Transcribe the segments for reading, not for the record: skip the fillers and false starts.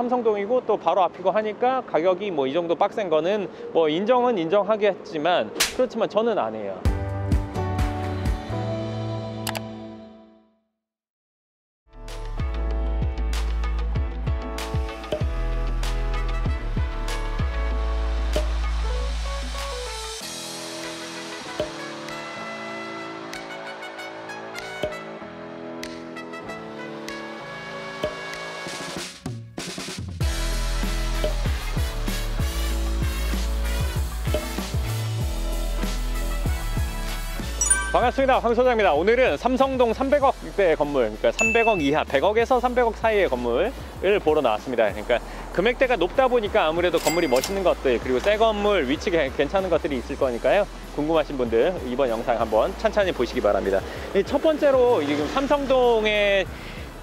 삼성동이고 또 바로 앞이고 하니까 가격이 뭐 이 정도 빡센 거는 뭐 인정은 인정하겠지만, 그렇지만 저는 안 해요. 반갑습니다. 황 소장입니다. 오늘은 삼성동 300억대 건물, 그러니까 300억 이하, 100억에서 300억 사이의 건물을 보러 나왔습니다. 그러니까 금액대가 높다 보니까 아무래도 건물이 멋있는 것들, 그리고 새 건물, 위치 괜찮은 것들이 있을 거니까요. 궁금하신 분들 이번 영상 한번 천천히 보시기 바랍니다. 첫 번째로 지금 삼성동에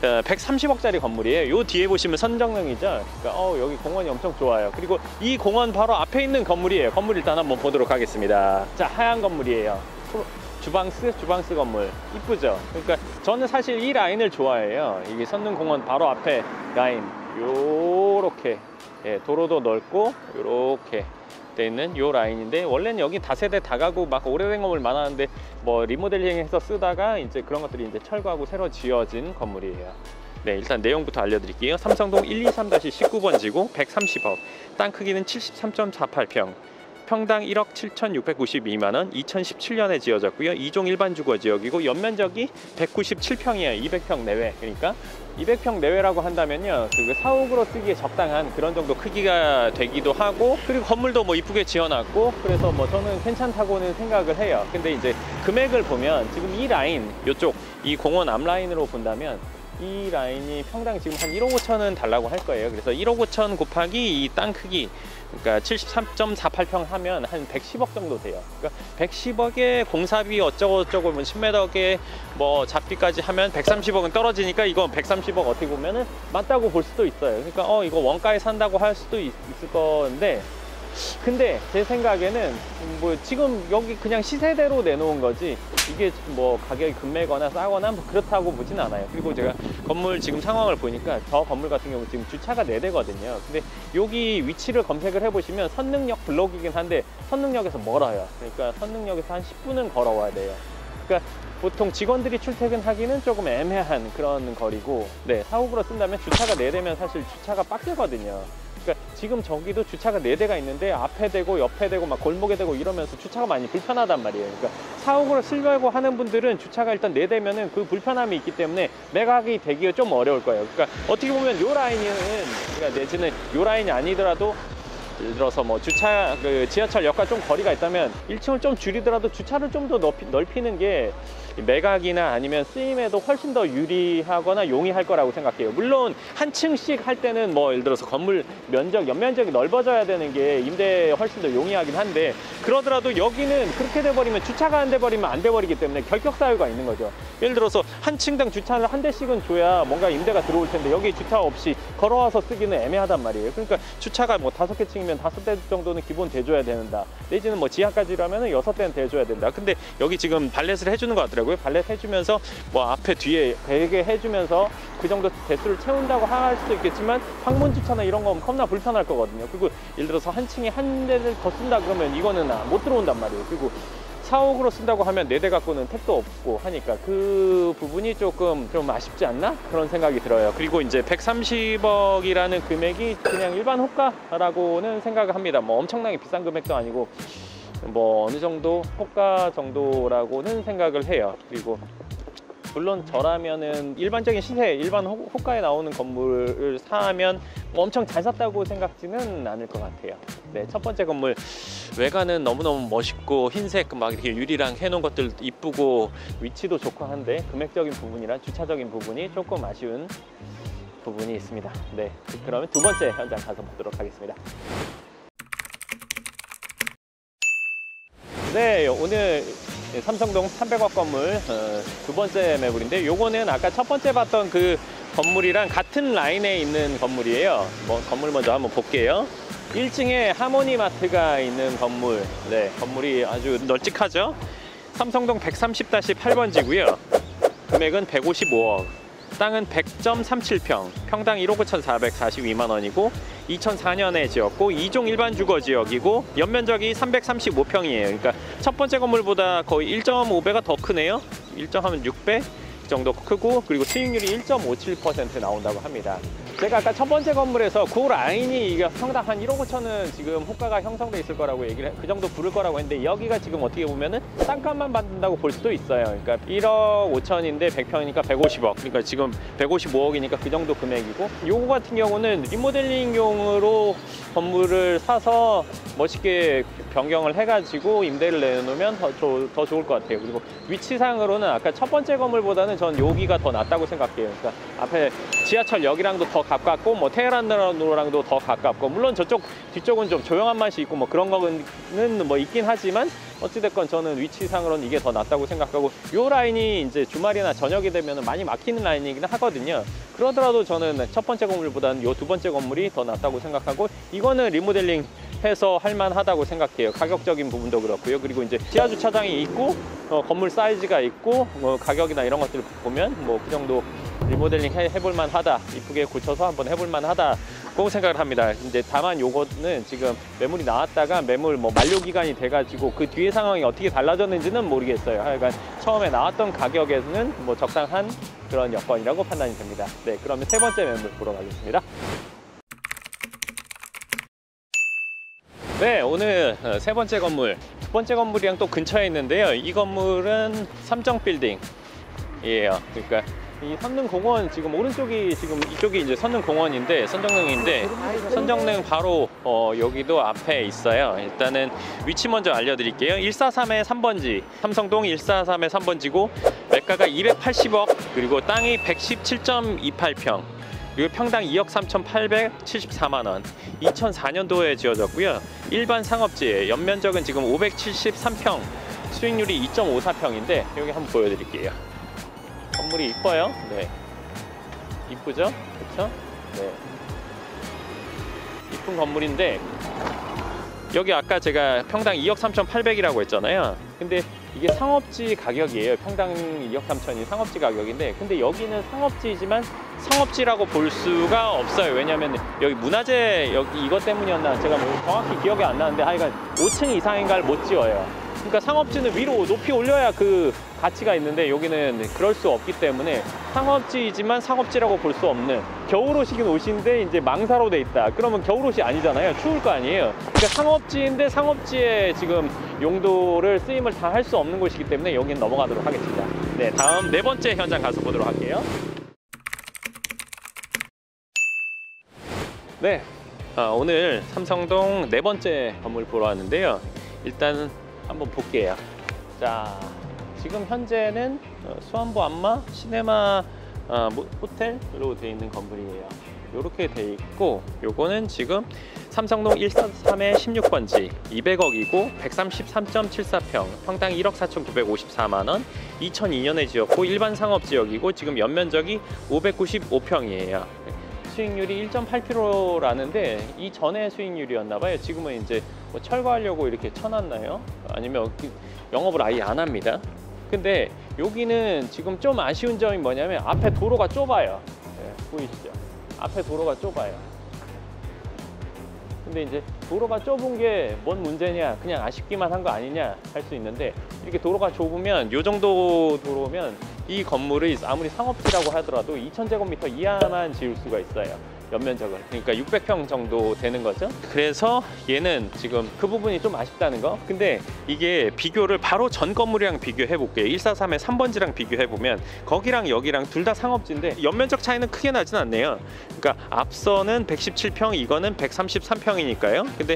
130억짜리 건물이에요. 요 뒤에 보시면 선정릉이죠. 그러니까 여기 공원이 엄청 좋아요. 그리고 이 공원 바로 앞에 있는 건물이에요. 건물 일단 한번 보도록 하겠습니다. 자, 하얀 건물이에요. 주방스 건물 이쁘죠? 그러니까 저는 사실 이 라인을 좋아해요. 이게 선릉공원 바로 앞에 라인, 요렇게 도로도 넓고 요렇게 돼 있는 요 라인인데, 원래는 여기 다세대 다가구 막 오래된 건물 많았는데 뭐 리모델링해서 쓰다가 이제 그런 것들이 이제 철거하고 새로 지어진 건물이에요. 네, 일단 내용부터 알려드릴게요. 삼성동 123-19번지고 130억, 땅 크기는 73.48평, 평당 1억 7,692만원, 2017년에 지어졌고요. 2종 일반 주거지역이고 연면적이 197평이에요. 200평 내외. 그러니까 200평 내외라고 한다면요, 그 사옥으로 쓰기에 적당한 그런 정도 크기가 되기도 하고, 그리고 건물도 뭐 이쁘게 지어놨고, 그래서 뭐 저는 괜찮다고는 생각을 해요. 근데 이제 금액을 보면 지금 이 라인, 요쪽 이 공원 앞 라인으로 본다면 이 라인이 평당 지금 한 1억 5천은 달라고 할 거예요. 그래서 1억 5천 곱하기 이 땅 크기, 그러니까 73.48평 하면 한 110억 정도 돼요. 그러니까 110억에 공사비 어쩌고저쩌고 뭐 10m에 뭐 잡비까지 하면 130억은 떨어지니까 이건 130억 어떻게 보면은 맞다고 볼 수도 있어요. 그러니까 이거 원가에 산다고 할 수도 있을 건데, 근데 제 생각에는 뭐 지금 여기 그냥 시세대로 내놓은 거지 이게 뭐 가격이 급매거나 싸거나 뭐 그렇다고 보진 않아요. 그리고 제가 건물 지금 상황을 보니까 저 건물 같은 경우 지금 주차가 4대거든요. 근데 여기 위치를 검색을 해보시면 선릉역 블록이긴 한데 선릉역에서 멀어요. 그러니까 선릉역에서 한 10분은 걸어와야 돼요. 그러니까 보통 직원들이 출퇴근하기는 조금 애매한 그런 거리고, 네, 사옥으로 쓴다면 주차가 4대면 사실 주차가 빡세거든요. 그러니까 지금 저기도 주차가 4대가 있는데 앞에 대고 옆에 대고 막 골목에 대고 이러면서 주차가 많이 불편하단 말이에요. 그러니까 사옥으로 쓰려고 하는 분들은 주차가 일단 4대면은 그 불편함이 있기 때문에 매각이 되기가 좀 어려울 거예요. 그러니까 어떻게 보면 요 라인은, 그러니까 내지는 요 라인이 아니더라도 예를 들어서 뭐 주차, 지하철역과 좀 거리가 있다면 1층을 좀 줄이더라도 주차를 좀 더 넓히는 게 매각이나 아니면 쓰임에도 훨씬 더 유리하거나 용이할 거라고 생각해요. 물론 한 층씩 할 때는 뭐 예를 들어서 건물 면적, 연면적이 넓어져야 되는 게 임대에 훨씬 더 용이하긴 한데, 그러더라도 여기는 그렇게 돼버리면 주차가 안 돼버리면 안 돼버리기 때문에 결격 사유가 있는 거죠. 예를 들어서 한 층당 주차를 한 대씩은 줘야 뭔가 임대가 들어올 텐데 여기 주차 없이 걸어와서 쓰기는 애매하단 말이에요. 그러니까 주차가 뭐 5개 층이면 5대 정도는 기본 대줘야 된다. 내지는 뭐 지하까지라면 6대는 대줘야 된다. 근데 여기 지금 발렛을 해주는 것 같더라고요. 발렛 해주면서 뭐 앞에 뒤에 되게 해주면서 그 정도 대수를 채운다고 할 수도 있겠지만 황문 주차나 이런 거 겁나 불편할 거거든요. 그리고 예를 들어서 한 층에 한 대를 더 쓴다 그러면 이거는 못 들어온단 말이에요. 그리고 사옥으로 쓴다고 하면 4대 갖고는 택도 없고 하니까 그 부분이 조금 좀 아쉽지 않나? 그런 생각이 들어요. 그리고 이제 130억이라는 금액이 그냥 일반 호가라고는 생각을 합니다. 뭐 엄청나게 비싼 금액도 아니고 뭐 어느 정도 호가 정도라고는 생각을 해요. 그리고 물론 저라면은 일반적인 시세, 일반 호가에 나오는 건물을 사면 뭐 엄청 잘 샀다고 생각지는 않을 것 같아요. 네, 첫 번째 건물 외관은 너무너무 멋있고 흰색 막 이렇게 유리랑 해놓은 것들 이쁘고 위치도 좋고 한데 금액적인 부분이랑 주차적인 부분이 조금 아쉬운 부분이 있습니다. 네, 그러면 두 번째 현장 가서 보도록 하겠습니다. 네, 오늘 삼성동 300억 건물 두 번째 매물인데, 요거는 아까 첫 번째 봤던 그 건물이랑 같은 라인에 있는 건물이에요. 뭐 건물 먼저 한번 볼게요. 1층에 하모니마트가 있는 건물. 네, 건물이 아주 널찍하죠. 삼성동 130-8번지고요. 금액은 155억. 땅은 100.37평, 평당 1억 9,442만 원이고 2004년에 지었고 2종 일반 주거 지역이고 연면적이 335평이에요. 그러니까 첫 번째 건물보다 거의 1.5배가 더 크네요. 1.하면 6배 정도 크고, 그리고 수익률이 1.57% 나온다고 합니다. 제가 아까 첫 번째 건물에서 그 라인이 이게 평당 한 1억 5천은 지금 호가가 형성돼 있을 거라고 그 정도 부를 거라고 했는데, 여기가 지금 어떻게 보면은 땅값만 받는다고 볼 수도 있어요. 그러니까 1억 5천인데 100평이니까 150억, 그러니까 지금 155억이니까 그 정도 금액이고, 요거 같은 경우는 리모델링용으로 건물을 사서 멋있게 변경을 해가지고 임대를 내놓으면 더 좋을 것 같아요. 그리고 위치상으로는 아까 첫 번째 건물보다는 전 여기가 더 낫다고 생각해요. 그러니까 앞에 지하철역이랑도 더 가깝고, 뭐 테헤란로랑도 더 가깝고, 물론 저쪽 뒤쪽은 좀 조용한 맛이 있고 뭐 그런 거는 뭐 있긴 하지만, 어찌됐건 저는 위치상으로는 이게 더 낫다고 생각하고, 요 라인이 이제 주말이나 저녁이 되면 많이 막히는 라인이긴 하거든요. 그러더라도 저는 첫 번째 건물보다는 요 두 번째 건물이 더 낫다고 생각하고, 이거는 리모델링 해서 할만하다고 생각해요. 가격적인 부분도 그렇고요. 그리고 이제 지하 주차장이 있고, 건물 사이즈가 있고, 가격이나 이런 것들 보면 뭐 그 정도 리모델링 해볼만 하다, 이쁘게 고쳐서 한번 해볼만 하다고 생각을 합니다. 이제 다만 요거는 지금 매물이 나왔다가 매물 뭐 만료 기간이 돼가지고 그 뒤에 상황이 어떻게 달라졌는지는 모르겠어요. 하여간 처음에 나왔던 가격에서는 뭐 적당한 그런 여건이라고 판단이 됩니다. 네, 그러면 세 번째 매물 보러 가겠습니다. 네, 오늘 세 번째 건물, 두 번째 건물이랑 또 근처에 있는데요. 이 건물은 삼정빌딩이에요. 그러니까 이 선릉공원, 지금 오른쪽이, 지금 이쪽이 이제 선릉공원인데, 선정릉인데, 선정릉 바로 여기도 앞에 있어요. 일단은 위치 먼저 알려드릴게요. 143의 3번지, 삼성동 143의 3번지고 매가가 280억, 그리고 땅이 117.28평, 그리고 평당 2억 3,874만 원, 2004년도에 지어졌고요. 일반 상업지에 연면적은 지금 573평, 수익률이 2.54평인데 여기 한번 보여드릴게요. 건물이 이뻐요. 네, 이쁘죠? 그렇죠? 네, 이쁜 건물인데, 여기 아까 제가 평당 2억 3,800이라고 했잖아요. 근데 이게 상업지 가격이에요. 평당 2억 3천이 상업지 가격인데, 근데 여기는 상업지지만 상업지라고 볼 수가 없어요. 왜냐면 여기 문화재, 여기 이것 때문이었나 제가 뭐 정확히 기억이 안 나는데, 하여간 5층 이상인가를 못 지어요. 그러니까 상업지는 위로 높이 올려야 그 가치가 있는데, 여기는 그럴 수 없기 때문에 상업지이지만 상업지라고 볼 수 없는, 겨울옷 이긴 옷인데 이제 망사로 돼 있다, 그러면 겨울옷이 아니잖아요. 추울 거 아니에요. 그러니까 상업지인데 상업지에 지금 용도를 쓰임을 다 할 수 없는 곳이기 때문에 여기는 넘어가도록 하겠습니다. 네, 다음 네 번째 현장 가서 보도록 할게요. 네, 오늘 삼성동 네 번째 건물 보러 왔는데요. 일단 한번 볼게요. 자, 지금 현재는 수안보 안마 시네마 호텔로 되어 있는 건물이에요. 이렇게 되어 있고, 요거는 지금 삼성동 143의 16번지 200억이고 133.74평, 평당 1억 4,954만 원, 2002년에 지었고 일반 상업지역이고 지금 연면적이 595평이에요. 수익률이 1.8%라는데 이전에 수익률이었나봐요. 지금은 이제 뭐 철거하려고 이렇게 쳐놨나요? 아니면 영업을 아예 안 합니다. 근데 여기는 지금 좀 아쉬운 점이 뭐냐면 앞에 도로가 좁아요. 네, 보이시죠? 앞에 도로가 좁아요. 근데 이제 도로가 좁은 게 뭔 문제냐, 그냥 아쉽기만 한 거 아니냐 할 수 있는데, 이렇게 도로가 좁으면, 요 정도 도로면 이 건물을 아무리 상업지라고 하더라도 2,000제곱미터 이하만 지을 수가 있어요. 연면적은. 그러니까 600평 정도 되는 거죠. 그래서 얘는 지금 그 부분이 좀 아쉽다는 거. 근데 이게 비교를 바로 전 건물이랑 비교해 볼게요. 143의 3번지랑 비교해 보면 거기랑 여기랑 둘 다 상업지인데 연면적 차이는 크게 나진 않네요. 그러니까 앞서는 117평, 이거는 133평이니까요. 근데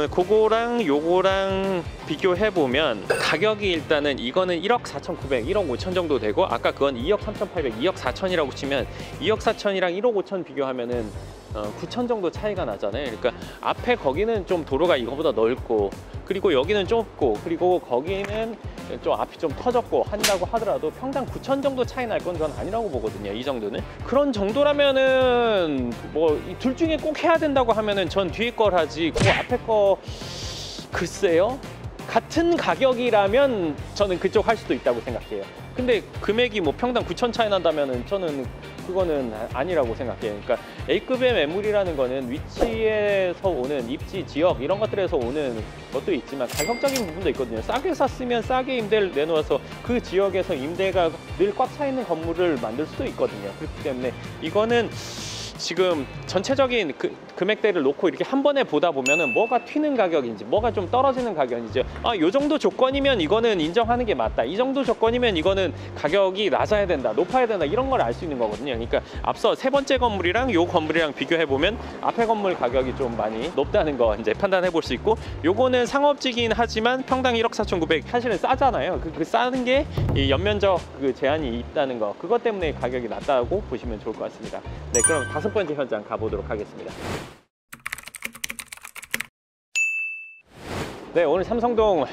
그거랑 요거랑 비교해 보면 가격이, 일단은 이거는 1억 4,900, 1억 5천 정도 되고, 아까 그건 2억 3,800, 2억 4천이라고 치면 2억 4천이랑 1억 5천 비교하면은 9천 정도 차이가 나잖아요. 그러니까 앞에 거기는 좀 도로가 이거보다 넓고, 그리고 여기는 좁고, 그리고 거기는 좀 앞이 좀 터졌고 한다고 하더라도 평당 9천 정도 차이 날 건 전 아니라고 보거든요. 이 정도는. 그런 정도라면은 뭐 둘 중에 꼭 해야 된다고 하면은 전 뒤에 걸 하지, 그 앞에 거 글쎄요. 같은 가격이라면 저는 그쪽 할 수도 있다고 생각해요. 근데 금액이 뭐 평당 9천 차이 난다면은 저는 그거는 아니라고 생각해요. 그러니까 A급의 매물이라는 거는 위치에서 오는 입지, 지역 이런 것들에서 오는 것도 있지만 가격적인 부분도 있거든요. 싸게 샀으면 싸게 임대를 내놓아서 그 지역에서 임대가 늘 꽉 차 있는 건물을 만들 수도 있거든요. 그렇기 때문에 이거는 지금 전체적인 금액대를 놓고 이렇게 한 번에 보다 보면은 뭐가 튀는 가격인지 뭐가 좀 떨어지는 가격인지 요 정도 조건이면 이거는 인정하는 게 맞다, 이 정도 조건이면 이거는 가격이 낮아야 된다, 높아야 된다, 이런 걸 알 수 있는 거거든요. 그러니까 앞서 세 번째 건물이랑 요 건물이랑 비교해 보면 앞에 건물 가격이 좀 많이 높다는 거 이제 판단해 볼 수 있고, 요거는 상업지긴 하지만 평당 1억 4,900 사실은 싸잖아요. 그 싸는 게 이 연면적 제한이 있다는 거, 그것 때문에 가격이 낮다고 보시면 좋을 것 같습니다. 네, 그럼 다섯 번째 현장 가보도록 하겠습니다. 네, 오늘 삼성동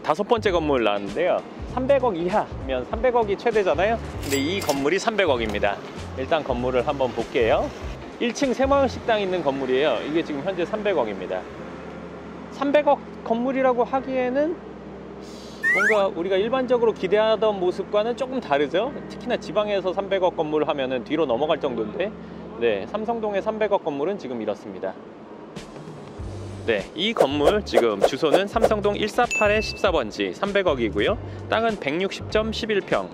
다섯 번째 건물 나왔는데요. 300억 이하면 300억이 최대잖아요. 근데 이 건물이 300억입니다. 일단 건물을 한번 볼게요. 1층 새마을 식당 있는 건물이에요. 이게 지금 현재 300억입니다. 300억 건물이라고 하기에는 뭔가 우리가 일반적으로 기대하던 모습과는 조금 다르죠. 특히나 지방에서 300억 건물 하면은 뒤로 넘어갈 정도인데, 네, 삼성동의 300억 건물은 지금 이렇습니다. 네, 이 건물 지금 주소는 삼성동 148의 14번지 300억이고요. 땅은 160.11평,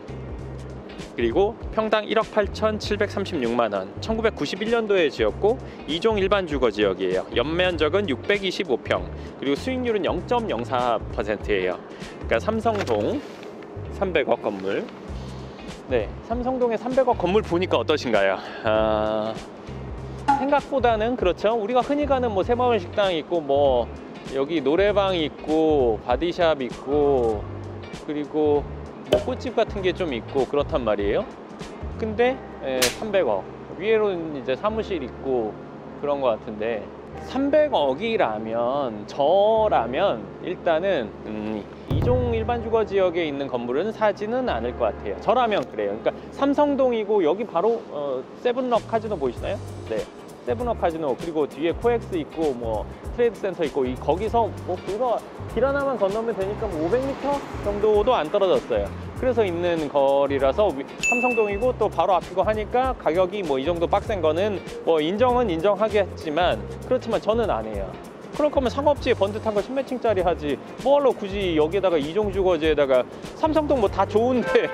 그리고 평당 1억 8,736만원, 1991년도에 지었고 2종 일반 주거 지역이에요. 연면적은 625평, 그리고 수익률은 0.04%예요. 그러니까 삼성동 300억 건물. 네, 삼성동의 300억 건물 보니까 어떠신가요? 생각보다는 그렇죠. 우리가 흔히 가는 뭐 새마을 식당 있고 뭐 여기 노래방 있고 바디샵 있고 그리고 뭐 꽃집 같은 게 좀 있고 그렇단 말이에요. 근데 300억 위에로는 이제 사무실 있고 그런 것 같은데, 300억이라면 저라면 일단은 2종 일반 주거 지역에 있는 건물은 사지는 않을 것 같아요. 저라면 그래요. 그러니까 삼성동이고 여기 바로 세븐럭 카지노 보이시나요? 네, 세븐업 카지노, 그리고 뒤에 코엑스 있고 뭐 트레이드 센터 있고 거기서 뭐 그거 길 하나만 건너면 되니까 뭐 500m 정도도 안 떨어졌어요. 그래서 있는 거리라서 삼성동이고 또 바로 앞이고 하니까 가격이 뭐 이 정도 빡센 거는 뭐 인정은 인정하겠지만, 그렇지만 저는 안 해요. 그럴 거면 상업지에 번듯한 거 10몇 층짜리 하지, 뭐하러 굳이 여기에다가 이종 주거지에다가. 삼성동 뭐 다 좋은데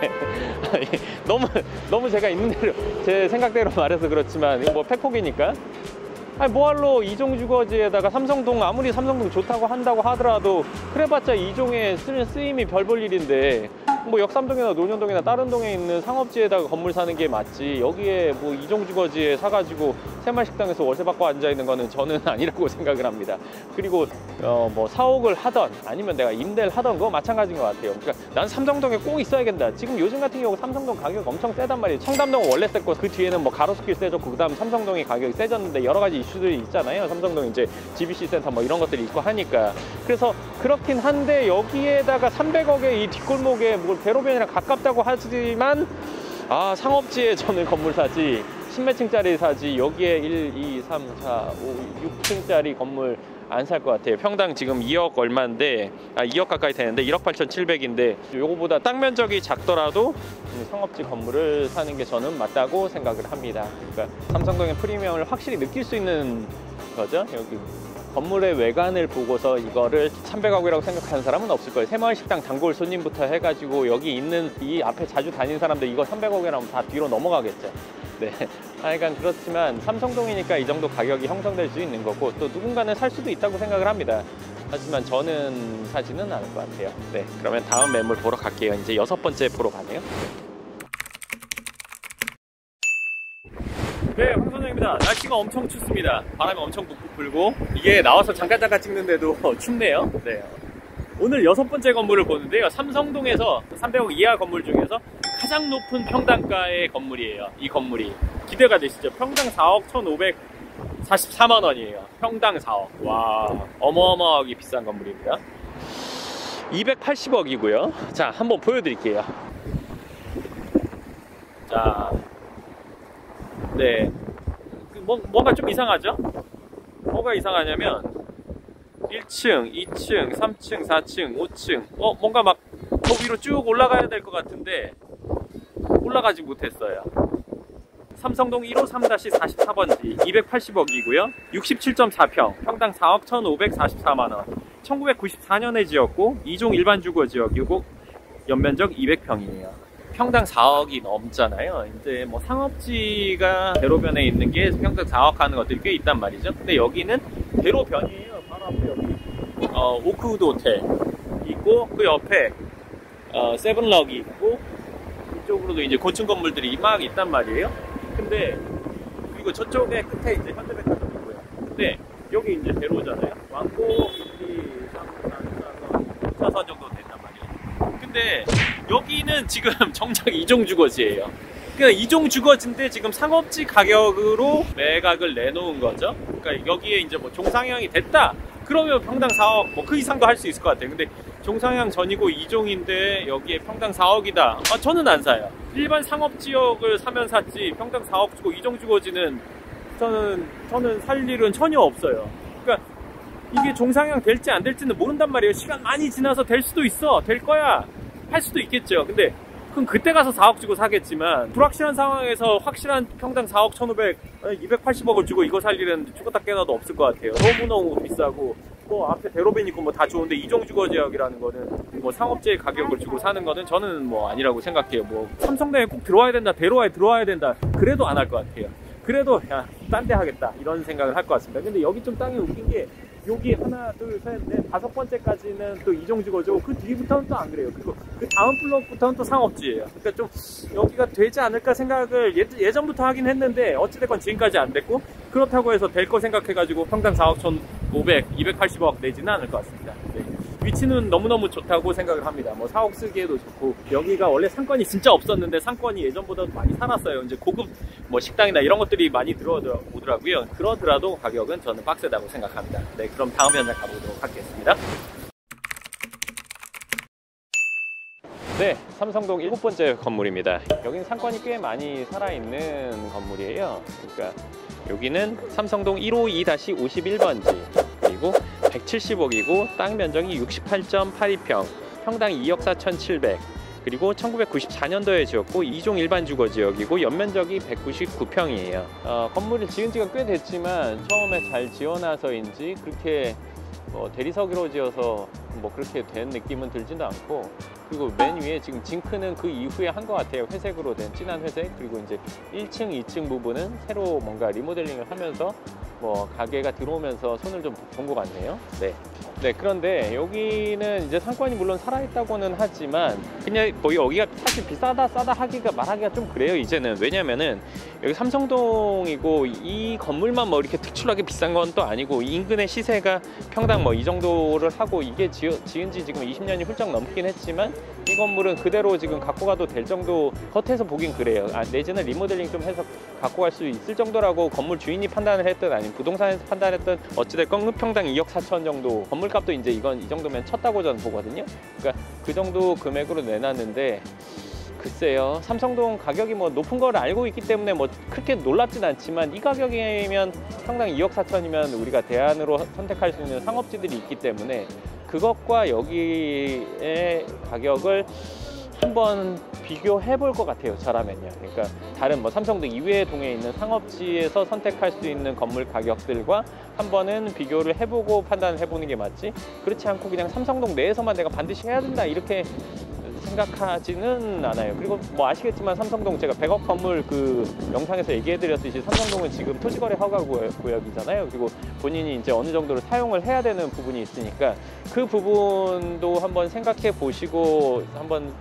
너무 제가 있는 대로 제 생각대로 말해서 그렇지만 이거 뭐 팩폭이니까, 아니 뭐하러 이종 주거지에다가 삼성동, 아무리 삼성동 좋다고 한다고 하더라도 그래봤자 이종에 쓰임이 별 볼 일인데 뭐 역삼동이나 논현동이나 다른 동에 있는 상업지에다가 건물 사는 게 맞지, 여기에 뭐 이종 주거지에 사가지고 새마을식당에서 월세 받고 앉아있는 거는 저는 아니라고 생각을 합니다. 그리고 뭐 사옥을 하던 아니면 내가 임대를 하던 거 마찬가지인 것 같아요. 그러니까 난 삼성동에 꼭 있어야겠다. 지금 요즘 같은 경우 삼성동 가격 엄청 세단 말이에요. 청담동은 원래 셌고 그 뒤에는 뭐 가로수길 세졌고 그 다음 삼성동이 가격이 세졌는데 여러 가지 이슈들이 있잖아요. 삼성동 이제 GBC 센터 뭐 이런 것들이 있고 하니까. 그래서 그렇긴 한데 여기에다가 300억의 이 뒷골목에 뭐 대로변이랑 가깝다고 하지만 상업지에 저는 건물 사지, 10몇 층짜리 사지, 여기에 1, 2, 3, 4, 5, 6층짜리 건물 안 살 것 같아요. 평당 지금 2억 얼마인데 2억 가까이 되는데 1억 8,700인데 요거보다 땅 면적이 작더라도 상업지 건물을 사는 게 저는 맞다고 생각을 합니다. 그러니까 삼성동의 프리미엄을 확실히 느낄 수 있는 거죠. 여기 건물의 외관을 보고서 이거를 300억이라고 생각하는 사람은 없을 거예요. 새마을식당 단골 손님부터 해가지고 여기 있는 이 앞에 자주 다니는 사람들 이거 300억이라면 다 뒤로 넘어가겠죠. 네, 하여간 그렇지만 삼성동이니까 이 정도 가격이 형성될 수 있는 거고, 또 누군가는 살 수도 있다고 생각을 합니다. 하지만 저는 사지는 않을 것 같아요. 네, 그러면 다음 매물 보러 갈게요. 이제 6번째 보러 가네요. 네, 황선영입니다. 날씨가 엄청 춥습니다. 바람이 엄청 불고 이게 나와서 잠깐 찍는데도 춥네요. 네, 오늘 6번째 건물을 보는데요. 삼성동에서 300억 이하 건물 중에서 가장 높은 평당가의 건물이에요. 이 건물이 기대가 되시죠? 평당 4억 1,544만 원이에요. 평당 4억. 와, 어마어마하게 비싼 건물입니다. 280억이고요. 자, 한번 보여드릴게요. 자, 네, 뭔가 좀 이상하죠? 뭐가 이상하냐면 1층, 2층, 3층, 4층, 5층. 뭔가 막 더 위로 쭉 올라가야 될 것 같은데 올라가지 못했어요. 삼성동 153-44번지 280억이고요. 67.4평, 평당 4억 1,544만원. 1994년에 지었고 2종 일반 주거 지역이고 연면적 200평이에요. 평당 4억이 넘잖아요. 이제 뭐 상업지가 대로변에 있는 게 평당 4억 하는 것들이 꽤 있단 말이죠. 근데 여기는 대로변이에요. 바로 앞에 여기 오크우드 호텔 있고 그 옆에 세븐럭이 있고 이쪽으로도 이제 고층 건물들이 막 있단 말이에요. 근데 그리고 저쪽에 끝에 이제 현대백화점 있고요. 근데 여기 이제 대로잖아요. 왕복 2, 3, 4, 4선 정도 된단 말이에요. 근데 여기는 지금 정작 이종 주거지예요. 그러니까 이종 주거지인데 지금 상업지 가격으로 매각을 내놓은 거죠. 그러니까 여기에 이제 뭐 종상향이 됐다. 그러면 평당 4억 뭐 그 이상도 할 수 있을 것 같아요. 근데 종상향 전이고 2종인데 여기에 평당 4억이다. 저는 안 사요. 일반 상업지역을 사면 샀지 평당 4억 주고 2종 주거지는 저는 살 일은 전혀 없어요. 그러니까 이게 종상향 될지 안 될지는 모른단 말이에요. 시간 많이 지나서 될 수도 있어. 될 거야. 할 수도 있겠죠. 근데 그럼 그때 가서 4억 주고 사겠지만 불확실한 상황에서 확실한 평당 4억 1,500, 280억을 주고 이거 살 일은 죽었다 깨어나도 없을 것 같아요. 너무너무 비싸고 뭐 앞에 대로변 있고 뭐 다 좋은데 이종 주거 지역이라는 거는 뭐 상업지의 가격을 주고 사는 거는 저는 뭐 아니라고 생각해요. 뭐 삼성동에 꼭 들어와야 된다, 대로에 들어와야 된다. 그래도 안 할 것 같아요. 그래도 야, 딴 데 하겠다 이런 생각을 할 것 같습니다. 근데 여기 좀 땅이 웃긴 게 여기 하나, 둘, 셋, 넷, 5번째까지는 또 이종 주거죠. 그 뒤부터는 또 안 그래요. 그리고 그 다음 블록부터는 또 상업지예요. 그러니까 좀 여기가 되지 않을까 생각을 예전부터 하긴 했는데 어찌됐건 지금까지 안 됐고 그렇다고 해서 될 거 생각해가지고 평당 4억 1,500, 280억 내지는 않을 것 같습니다. 네. 위치는 너무너무 좋다고 생각을 합니다. 뭐 4억 쓰기에도 좋고 여기가 원래 상권이 진짜 없었는데 상권이 예전보다 많이 살았어요. 이제 고급 뭐 식당이나 이런 것들이 많이 들어오더라고요. 그러더라도 가격은 저는 빡세다고 생각합니다. 네, 그럼 다음 현장 가보도록 하겠습니다. 네, 삼성동 7번째 건물입니다. 여기는 상권이 꽤 많이 살아있는 건물이에요. 그러니까 여기는 삼성동 152-51번지 그리고 170억이고 땅 면적이 68.82평, 평당 2억 4,700. 그리고 1994년도에 지었고 2종 일반 주거 지역이고 연면적이 199평이에요. 건물을 지은 지가 꽤 됐지만 처음에 잘 지어놔서인지 그렇게 대리석으로 지어서 뭐 그렇게 된 느낌은 들지도 않고, 그리고 맨 위에 지금 징크는 그 이후에 한 것 같아요. 회색으로 된 진한 회색. 그리고 이제 1층, 2층 부분은 새로 뭔가 리모델링을 하면서 뭐 가게가 들어오면서 손을 좀 본 것 같네요. 네, 그런데 여기는 이제 상권이 물론 살아있다고는 하지만 그냥 뭐 여기가 사실 비싸다 싸다 하기가 말하기가 좀 그래요 이제는. 왜냐면은 여기 삼성동이고 이 건물만 뭐 이렇게 특출나게 비싼 건 또 아니고 인근의 시세가 평당 뭐 이 정도를 하고 이게 지은 지 지금 20년이 훌쩍 넘긴 했지만 이 건물은 그대로 지금 갖고 가도 될 정도, 겉에서 보긴 그래요. 내지는 리모델링 좀 해서 갖고 갈 수 있을 정도라고 건물 주인이 판단을 했든 아니면 부동산에서 판단했든 어찌됐건 평당 2억 4천 정도, 건물값도 이제 이건 이 정도면 쳤다고 저는 보거든요. 그러니까 그 정도 금액으로 내놨는데 글쎄요, 삼성동 가격이 뭐 높은 걸 알고 있기 때문에 뭐 그렇게 놀랍진 않지만 이 가격이면 평당 2억 4천이면 우리가 대안으로 선택할 수 있는 상업지들이 있기 때문에 그것과 여기의 가격을 한번 비교해 볼 것 같아요, 잘하면요. 그러니까 다른 뭐 삼성동 이외의 동에 있는 상업지에서 선택할 수 있는 건물 가격들과 한번은 비교를 해보고 판단을 해보는 게 맞지, 그렇지 않고 그냥 삼성동 내에서만 내가 반드시 해야 된다 이렇게 생각하지는 않아요. 그리고 뭐 아시겠지만 삼성동 제가 100억 건물 그 영상에서 얘기해드렸듯이 삼성동은 지금 토지거래 허가 구역이잖아요. 그리고 본인이 이제 어느 정도로 사용을 해야 되는 부분이 있으니까 그 부분도 한번 생각해 보시고 한번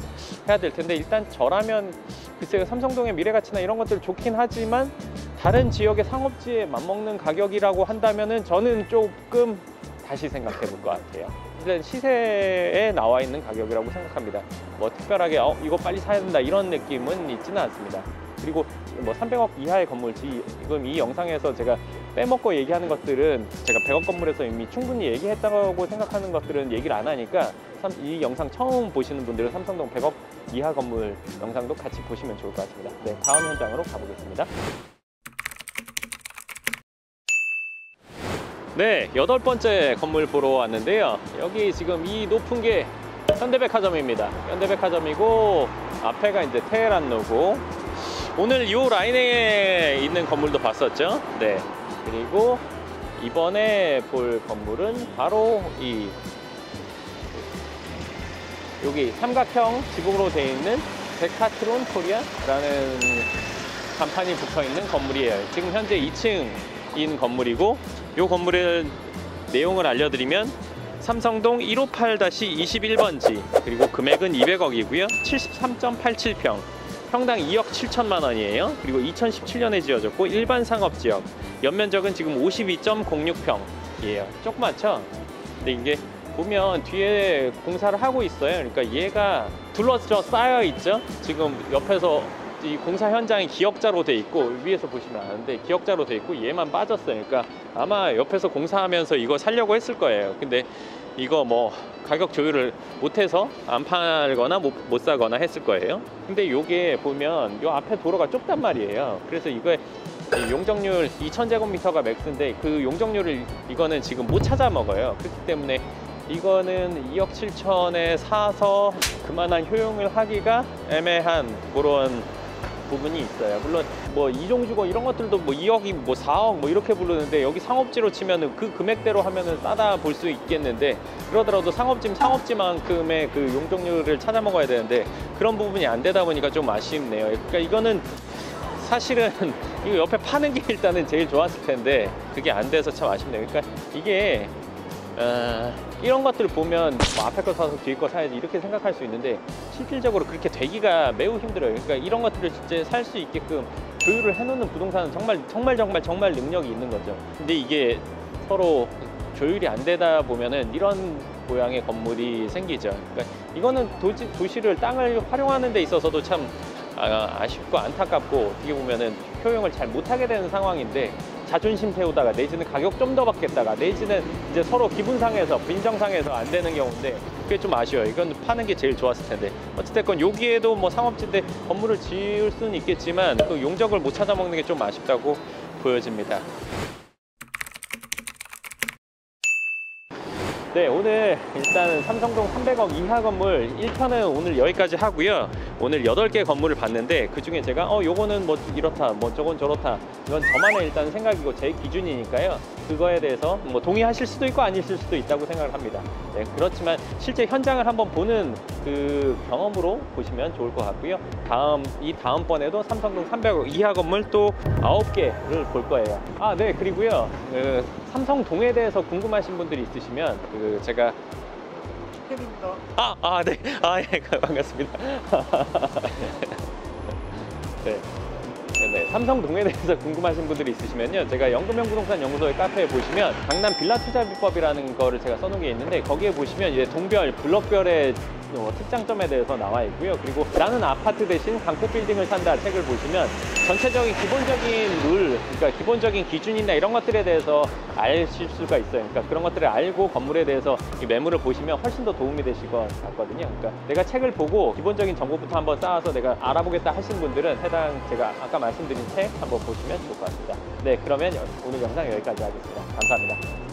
해야 될 텐데, 일단 저라면 글쎄요, 삼성동의 미래가치나 이런 것들 좋긴 하지만 다른 지역의 상업지에 맞먹는 가격이라고 한다면은 저는 조금 다시 생각해 볼 것 같아요. 일단 시세에 나와 있는 가격이라고 생각합니다. 뭐 특별하게 이거 빨리 사야 된다 이런 느낌은 있지는 않습니다. 그리고 뭐 300억 이하의 건물, 지금 이 영상에서 제가 빼먹고 얘기하는 것들은 제가 100억 건물에서 이미 충분히 얘기했다고 생각하는 것들은 얘기를 안 하니까 이 영상 처음 보시는 분들은 삼성동 100억 이하 건물 영상도 같이 보시면 좋을 것 같습니다. 네, 다음 현장으로 가보겠습니다. 네, 8번째 건물 보러 왔는데요. 여기 지금 이 높은 게 현대백화점입니다. 현대백화점이고 앞에가 이제 테헤란로고, 오늘 이 라인에 있는 건물도 봤었죠. 네, 그리고 이번에 볼 건물은 바로 여기 삼각형 지붕으로 되어 있는 데카트론 코리아라는 간판이 붙어 있는 건물이에요. 지금 현재 2층인 건물이고, 이 건물의 내용을 알려드리면 삼성동 158-21번지, 그리고 금액은 200억이고요 73.87평, 평당 2억 7천만 원이에요. 그리고 2017년에 지어졌고 일반 상업지역, 연면적은 지금 52.06평이에요. 조그맣죠? 근데 이게 보면 뒤에 공사를 하고 있어요. 그러니까 얘가 둘러져 쌓여 있죠. 지금 옆에서 이 공사 현장이 기역자로 돼 있고, 위에서 보시면 아는데 기역자로 돼 있고 얘만 빠졌어요. 그러니까 아마 옆에서 공사하면서 이거 살려고 했을 거예요. 근데 이거 뭐 가격 조율을 못해서 안 팔거나 못 사거나 했을 거예요. 근데 요게 보면 요 앞에 도로가 좁단 말이에요. 그래서 이거에 용적률 2000제곱미터가 맥스인데 그 용적률을 이거는 지금 못 찾아 먹어요. 그렇기 때문에 이거는 2억 7천에 사서 그만한 효용을 하기가 애매한 그런 부분이 있어요. 물론 뭐 이종주거 이런 것들도 뭐 2억이 뭐 4억 뭐 이렇게 부르는데, 여기 상업지로 치면은 그 금액대로 하면은 싸다 볼 수 있겠는데, 그러더라도 상업지만큼의 그 용적률을 찾아 먹어야 되는데 그런 부분이 안 되다 보니까 좀 아쉽네요. 그러니까 이거는 사실은 이거 옆에 파는 게 일단은 제일 좋았을 텐데 그게 안 돼서 참 아쉽네요. 그러니까 이게 이런 것들을 보면 뭐 앞에 거 사서 뒤에 거 사야지 이렇게 생각할 수 있는데, 실질적으로 그렇게 되기가 매우 힘들어요. 그러니까 이런 것들을 진짜 살 수 있게끔 조율을 해놓는 부동산은 정말 능력이 있는 거죠. 근데 이게 서로 조율이 안 되다 보면은 이런 모양의 건물이 생기죠. 그러니까 이거는 도시를 땅을 활용하는 데 있어서도 참 아쉽고 안타깝고, 어떻게 보면은 효용을 잘 못하게 되는 상황인데, 자존심 세우다가 내지는 가격 좀 더 받겠다가 내지는 이제 서로 기분상에서 빈정상에서 안 되는 경우인데, 그게 좀 아쉬워요. 이건 파는 게 제일 좋았을 텐데. 어찌됐건 여기에도 뭐 상업지대 건물을 지을 수는 있겠지만 그 용적을 못 찾아 먹는 게 좀 아쉽다고 보여집니다. 네, 오늘 일단 삼성동 300억 이하 건물 1편은 오늘 여기까지 하고요. 오늘 8개 건물을 봤는데 그 중에 제가 요거는 뭐 이렇다, 뭐 저건 저렇다, 이건 저만의 일단 생각이고 제 기준이니까요. 그거에 대해서 뭐 동의하실 수도 있고 아니실 수도 있다고 생각을 합니다. 네, 그렇지만 실제 현장을 한번 보는 그 경험으로 보시면 좋을 것 같고요. 다음번에도 삼성동 300억 이하 건물 또 9개를 볼 거예요. 네, 그리고요. 삼성동에 대해서 궁금하신 분들이 있으시면 제가 캡입니다. 네. 예, 반갑습니다. 네. 네, 삼성동에 대해서 궁금하신 분들이 있으시면요, 제가 연금형 부동산 연구소의 카페에 보시면 강남 빌라 투자 비법이라는 거를 제가 써놓은 게 있는데, 거기에 보시면 이제 동별, 블럭별의 특장점에 대해서 나와 있고요. 그리고 나는 아파트 대신 강폭 빌딩을 산다 책을 보시면 전체적인 기본적인 룰, 그러니까 기본적인 기준이나 이런 것들에 대해서 아실 수가 있어요. 그러니까 그런 것들을 알고 건물에 대해서 이 매물을 보시면 훨씬 더 도움이 되실 것 같거든요. 그러니까 내가 책을 보고 기본적인 정보부터 한번 쌓아서 내가 알아보겠다 하신 분들은 해당 제가 아까 말씀드린 책 한번 보시면 좋을 것 같습니다. 네, 그러면 오늘 영상 여기까지 하겠습니다. 감사합니다.